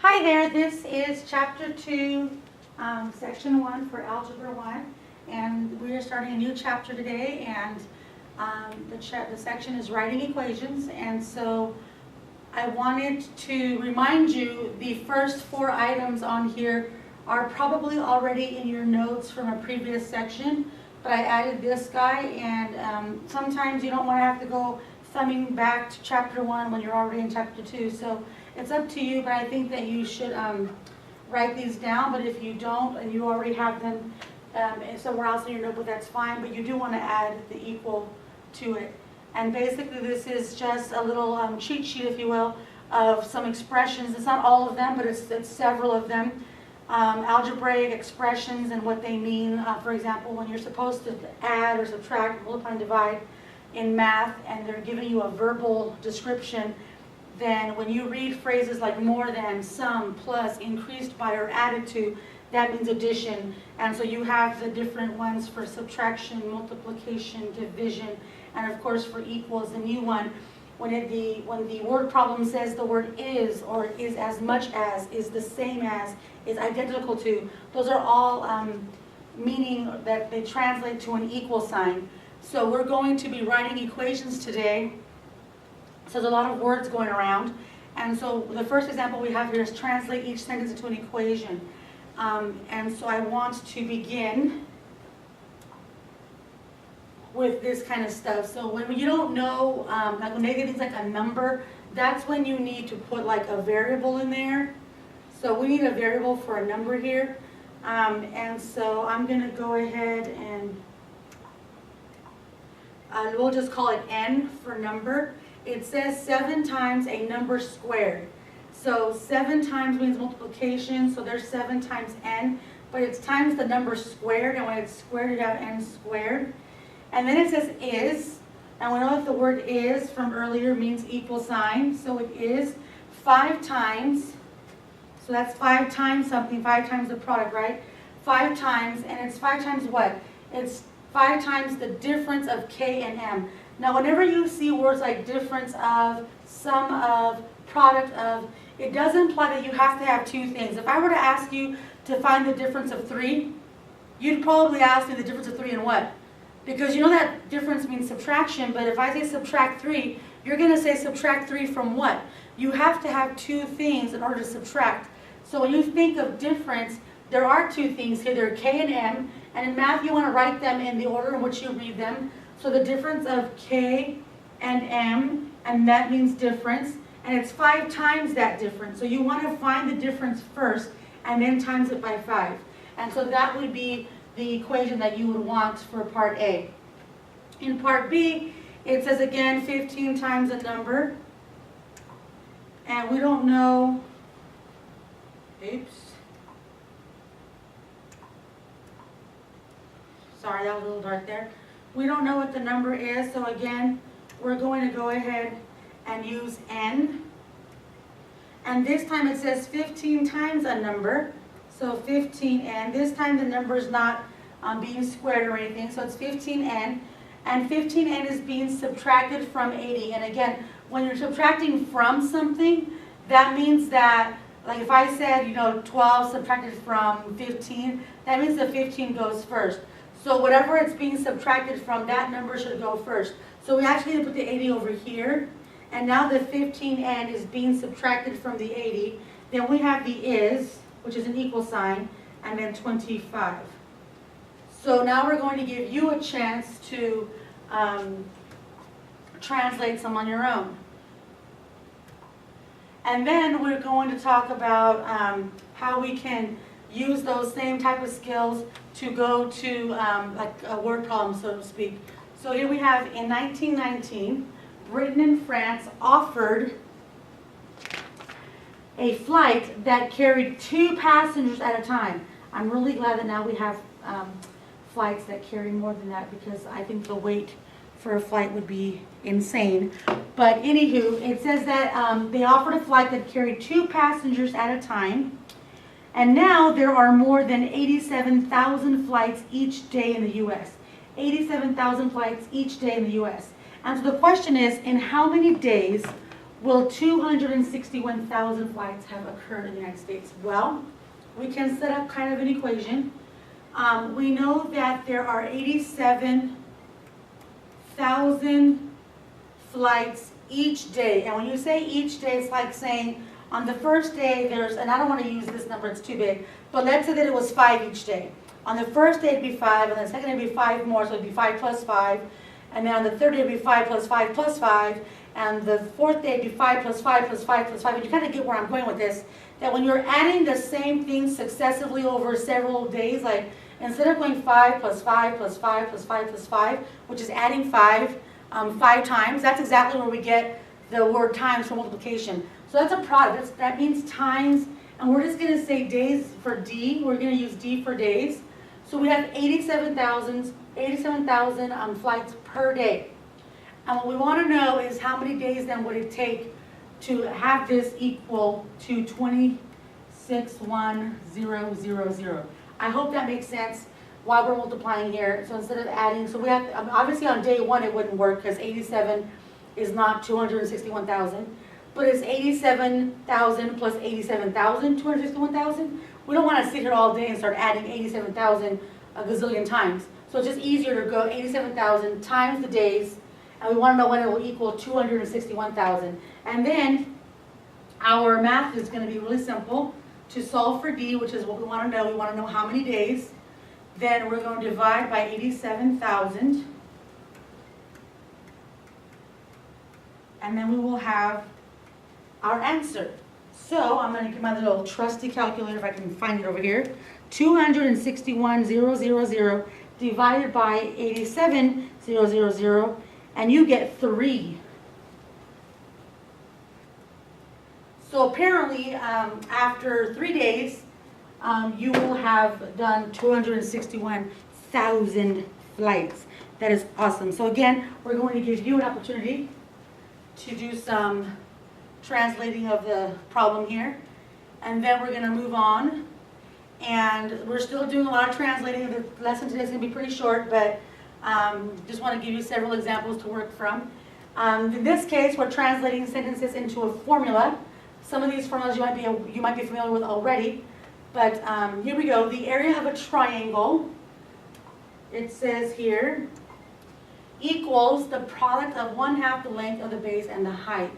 Hi there, this is Chapter 2, Section 1 for Algebra 1, and we are starting a new chapter today, and the section is writing equations, and so I wanted to remind you the first 4 items on here are probably already in your notes from a previous section, but I added this guy, and sometimes you don't want to have to go thumbing back to Chapter 1 when you're already in Chapter 2, so it's up to you, but I think that you should write these down, but if you don't and you already have them somewhere else in your notebook, that's fine, but you do want to add the equal to it. And basically this is just a little cheat sheet, if you will, of some expressions. It's not all of them, but it's several of them. Algebraic expressions and what they mean. For example, when you're supposed to add or subtract, multiply and divide in math, and they're giving you a verbal description, then when you read phrases like more than, some, plus, increased by, or added to, that means addition. And so you have the different ones for subtraction, multiplication, division, and of course for equals, the new one. When the word problem says the word is, or is as much as, is the same as, is identical to, those are all meaning that they translate to an equal sign. So we're going to be writing equations today. So there's a lot of words going around, and so the first example we have here is translate each sentence into an equation. And so I want to begin with this kind of stuff. So when you don't know, like when they get things like a number, that's when you need to put like a variable in there. So we need a variable for a number here. And so I'm going to go ahead and we'll just call it n for number. It says 7 times a number squared. So 7 times means multiplication, so there's 7 times n, but it's times the number squared, and when it's squared you have n squared. And then it says is, and we know that the word is from earlier means equal sign, so it is 5 times, so that's 5 times something, 5 times the product, right? 5 times, and it's 5 times what? It's 5 times the difference of k and m. Now, whenever you see words like difference of, sum of, product of, it does imply that you have to have 2 things. If I were to ask you to find the difference of 3, you'd probably ask me the difference of 3 and what? Because you know that difference means subtraction, but if I say subtract 3, you're going to say subtract 3 from what? You have to have 2 things in order to subtract. So when you think of difference, there are 2 things here. There are k and m, and in math you want to write them in the order in which you read them. So the difference of k and m, and that means difference, and it's 5 times that difference. So you want to find the difference first, and then times it by 5. And so that would be the equation that you would want for part A. In part B, it says again 15 times a number, and we don't know, oops, sorry, that was a little dark there. We don't know what the number is, so again, we're going to go ahead and use n. And this time it says 15 times a number, so 15n. This time the number is not being squared or anything, so it's 15n. And 15n is being subtracted from 80. And again, when you're subtracting from something, that means that, like if I said, 12 subtracted from 15, that means the 15 goes first. So whatever it's being subtracted from, that number should go first. So we actually put the 80 over here, and now the 15n is being subtracted from the 80. Then we have the is, which is an equal sign, and then 25. So now we're going to give you a chance to translate some on your own. And then we're going to talk about how we can use those same type of skills to go to like a word problem, so to speak. So here we have, in 1919, Britain and France offered a flight that carried 2 passengers at a time. I'm really glad that now we have flights that carry more than that, because I think the weight for a flight would be insane. But anywho, it says that they offered a flight that carried 2 passengers at a time. And now there are more than 87,000 flights each day in the U.S. 87,000 flights each day in the U.S. And so the question is, in how many days will 261,000 flights have occurred in the United States? Well, we can set up kind of an equation. We know that there are 87,000 flights each day. And when you say each day, it's like saying on the first day there's, and I don't want to use this number, it's too big, but let's say that it was 5 each day. On the first day it'd be 5, and the second day it'd be 5 more, so it'd be 5 plus 5. And then on the third day it'd be 5 plus 5 plus 5. And the fourth day it'd be 5 plus 5 plus 5 plus 5. And you kind of get where I'm going with this. That when you're adding the same thing successively over several days, like instead of going 5 plus 5 plus 5 plus 5 plus 5, which is adding 5 times, that's exactly where we get the word times for multiplication. So that's a product. That means times, and we're just going to say days for D. We're going to use D for days. So we have 87,000 flights per day. And what we want to know is how many days then would it take to have this equal to 261000. I hope that makes sense why we're multiplying here. So instead of adding, so we have, obviously on day one it wouldn't work because 87 is not 261,000, but it's 87,000 plus 87,000, 261,000. We don't want to sit here all day and start adding 87,000 a gazillion times. So it's just easier to go 87,000 times the days, and we want to know when it will equal 261,000. And then our math is going to be really simple. To solve for D, which is what we want to know how many days. Then we're going to divide by 87,000. And then we will have our answer. So I'm going to get my little trusty calculator, if I can find it over here. 261,000 divided by 87,000, and you get 3. So apparently, after 3 days, you will have done 261,000 flights. That is awesome. So again, we're going to give you an opportunity to do some translating of the problem here. And then we're going to move on. And we're still doing a lot of translating. The lesson today is going to be pretty short, but just want to give you several examples to work from. In this case, we're translating sentences into a formula. Some of these formulas you might be familiar with already, but here we go. The area of a triangle, it says here, equals the product of 1/2 the length of the base and the height.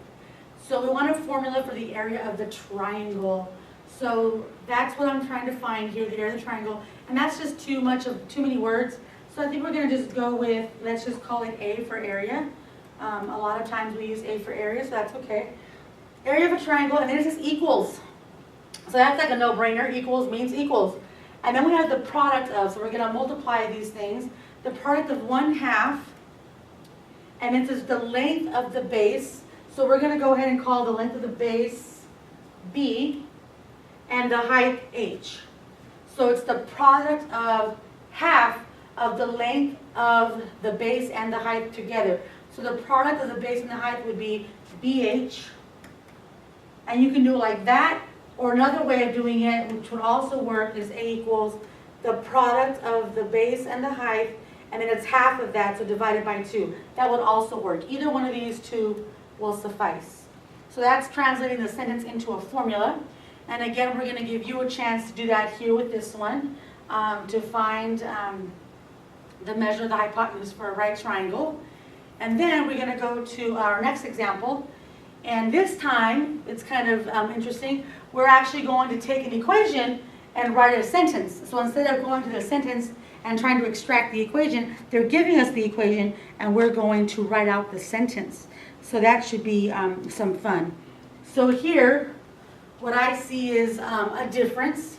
So we want a formula for the area of the triangle. So that's what I'm trying to find here, the area of the triangle, and that's just too many words. So I think we're going to just go with, let's just call it A for area. A lot of times we use A for area, so that's okay. Area of a triangle, and then it says equals. So that's like a no-brainer. Equals means equals. And then we have the product of, so we're going to multiply these things. The product of 1/2, and it says the length of the base. So we're going to go ahead and call the length of the base B, and the height H. So it's the product of 1/2 of the length of the base and the height together. So the product of the base and the height would be BH. And you can do it like that, or another way of doing it, which would also work, is A equals the product of the base and the height, and then it's 1/2 of that, so divided by 2. That would also work. Either one of these two will suffice. So that's translating the sentence into a formula. And again, we're going to give you a chance to do that here with this one, to find the measure of the hypotenuse for a right triangle. And then we're going to go to our next example. And this time, it's kind of interesting, we're actually going to take an equation and write a sentence. So instead of going to the sentence and trying to extract the equation, they're giving us the equation and we're going to write out the sentence. So that should be some fun. So here, what I see is a difference.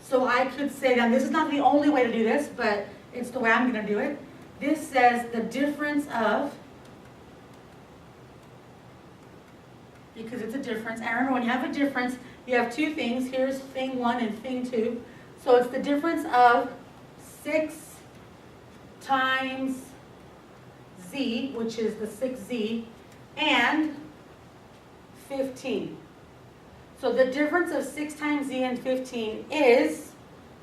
So I could say that this is not the only way to do this, but it's the way I'm going to do it. This says the difference of, because it's a difference. And remember, when you have a difference, you have two things. Here's thing 1 and thing 2. So it's the difference of 6 times z, which is the 6z, and 15. So the difference of 6 times z and 15 is,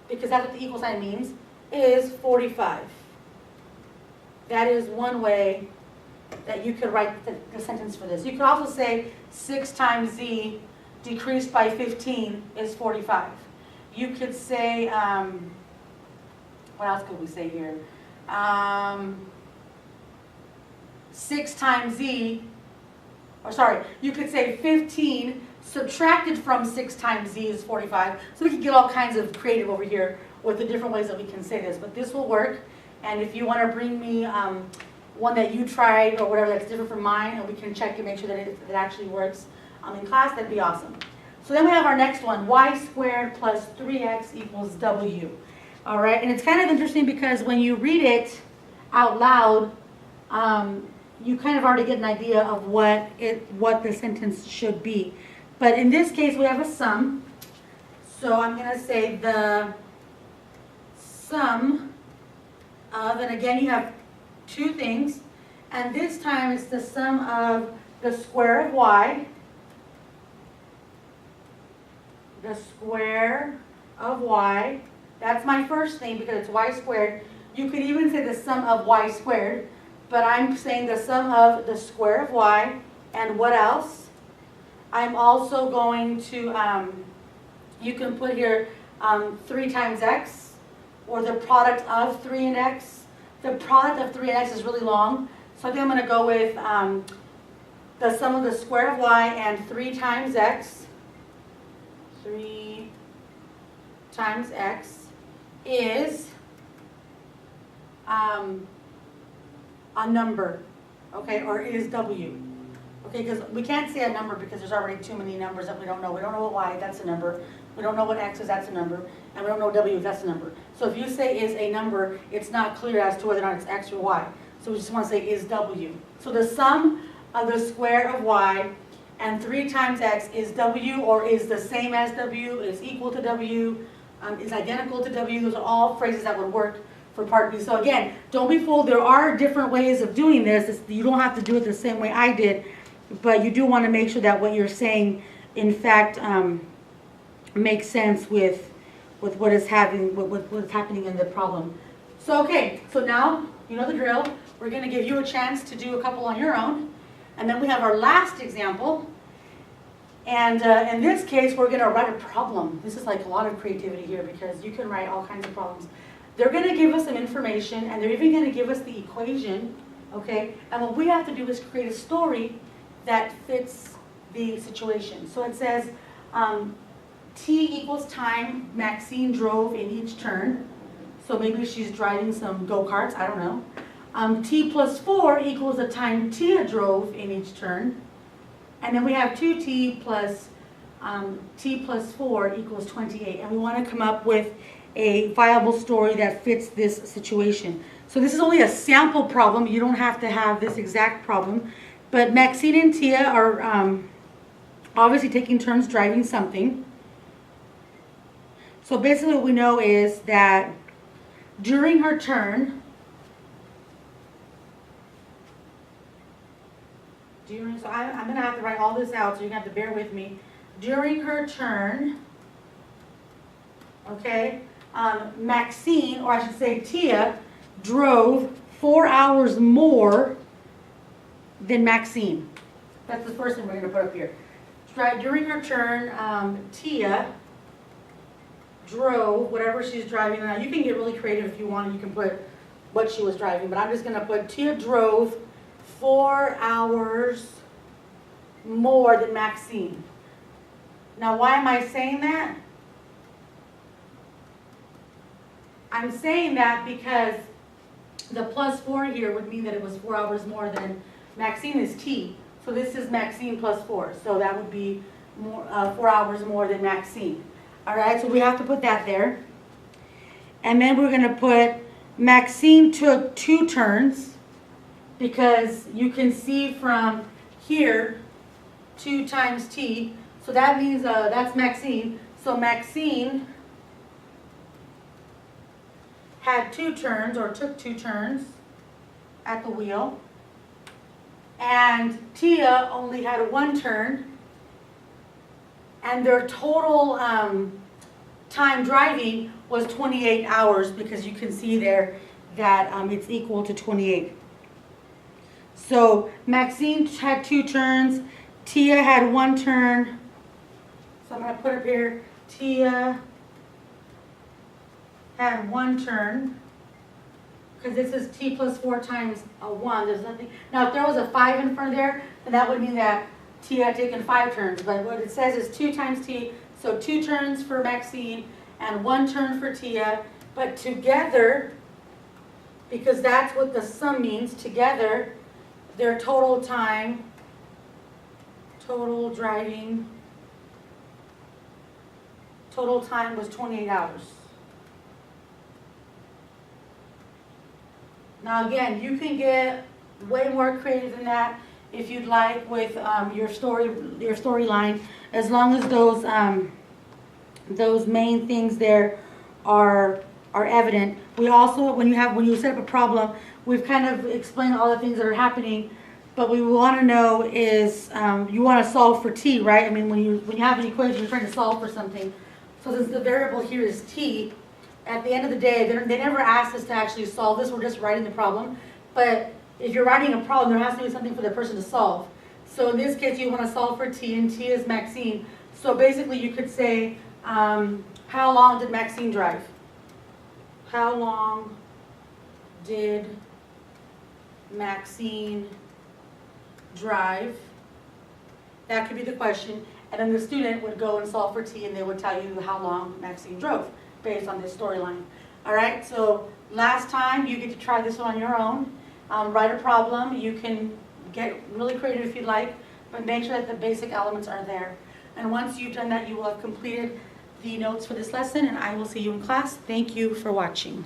because that's what the equal sign means, is 45. That is one way that you could write the sentence for this. You could also say 6 times z decreased by 15 is 45. You could say, what else could we say here? 6 times z, or sorry, you could say 15 subtracted from 6 times z is 45. So we can get all kinds of creative over here with the different ways that we can say this, but this will work. And if you want to bring me one that you tried or whatever that's different from mine, and we can check and make sure that it actually works in class, that'd be awesome. So then we have our next one, y squared plus 3x equals w. All right, and it's kind of interesting because when you read it out loud, you kind of already get an idea of what the sentence should be. But in this case, we have a sum. So I'm going to say the sum of, and again, you have two things. And this time it's the sum of the square of y, the square of y. That's my first thing because it's y squared. You could even say the sum of y squared, but I'm saying the sum of the square of y, and what else? I'm also going to, you can put here 3 times x, or the product of 3 and x. The product of 3 and x is really long, so I think I'm going to go with the sum of the square of y and 3 times x. 3 times x is a number, okay, or is w. Okay, because we can't say a number because there's already too many numbers that we don't know. We don't know what y, that's a number. We don't know what x is, that's a number. And we don't know w, that's a number. So if you say is a number, it's not clear as to whether or not it's x or y. So we just want to say is w. So the sum of the square of y and 3 times x is w, or is the same as w, is equal to w, is identical to w. Those are all phrases that would work for part B. So again, don't be fooled. There are different ways of doing this. You don't have to do it the same way I did, but you do want to make sure that what you're saying, in fact, makes sense with what is happening in the problem. So okay, so now you know the drill. We're going to give you a chance to do a couple on your own, and then we have our last example. And in this case, we're going to write a problem. This is like a lot of creativity here because you can write all kinds of problems. They're going to give us some information, and they're even going to give us the equation, okay? And what we have to do is create a story that fits the situation. So it says t equals time Maxine drove in each turn. So maybe she's driving some go-karts, I don't know. T plus 4 equals the time Tia drove in each turn. And then we have 2t plus t plus 4 equals 28. And we want to come up with a viable story that fits this situation. So this is only a sample problem. You don't have to have this exact problem. But Maxine and Tia are obviously taking turns driving something. So basically what we know is that during her turn, so I'm going to have to write all this out, so you're going to have to bear with me. During her turn, okay, Maxine, or I should say Tia, drove 4 hours more than Maxine. That's the first thing we're going to put up here. During her turn, Tia drove whatever she's driving. Now you can get really creative if you want. You can put what she was driving, but I'm just going to put Tia drove 4 hours more than Maxine. Now why am I saying that? I'm saying that because the plus 4 here would mean that it was 4 hours more than Maxine is T. So this is Maxine plus 4. So that would be more, 4 hours more than Maxine. All right, so we have to put that there. And then we're going to put Maxine took 2 turns, because you can see from here 2 times T. So that means that's Maxine. So Maxine had 2 turns, or took 2 turns at the wheel. And Tia only had 1 turn. And their total time driving was 28 hours, because you can see there that it's equal to 28. So Maxine had 2 turns, Tia had 1 turn. So I'm going to put up here, Tia had 1 turn. Because this is t plus 4 times a 1. There's nothing. Now, if there was a 5 in front of there, then that would mean that T had taken 5 turns. But what it says is 2 times T. So 2 turns for Maxine and 1 turn for Tia. But together, because that's what the sum means, together, their total time, total driving, total time was 28 hours. Now again, you can get way more creative than that if you'd like with your storyline, as long as those main things there are evident. We also, when you set up a problem, we've kind of explained all the things that are happening, but what we want to know is you want to solve for t, right? I mean, when you have an equation, you're trying to solve for something. So since the variable here is t, at the end of the day, they never asked us to actually solve this. We're just writing the problem. But if you're writing a problem, there has to be something for the person to solve. So in this case, you want to solve for t, and t is Maxine. So basically, you could say, how long did Maxine drive? How long did Maxine drive? That could be the question. And then the student would go and solve for t, and they would tell you how long Maxine drove, based on this storyline. All right, so last time you get to try this one on your own. Write a problem. You can get really creative if you'd like, but make sure that the basic elements are there. And once you've done that, you will have completed the notes for this lesson, and I will see you in class. Thank you for watching.